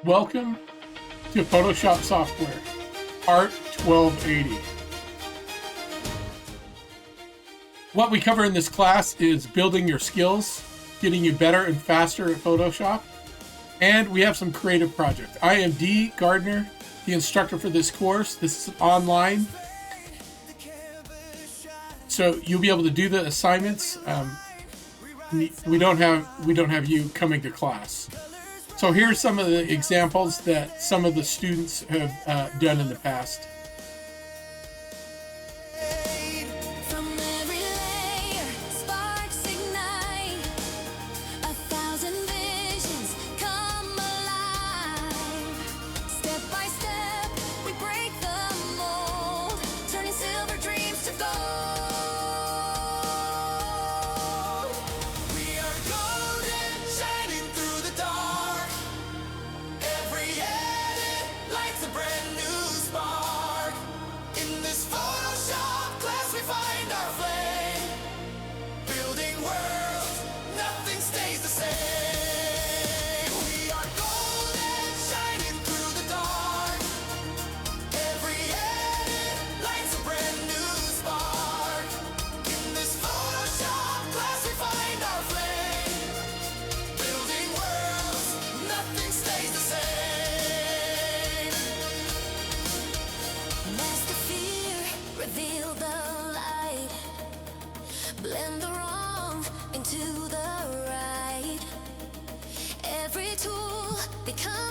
Welcome to Photoshop Software, Art 1280. What we cover in this class is building your skills, getting you better and faster at Photoshop, and we have some creative projects. I am Dee Gardner, the instructor for this course. This is online, so you'll be able to do the assignments. We don't have you coming to class. So here's some of the examples that some of the students have done in the past. Blend the wrong into the right. Every tool becomes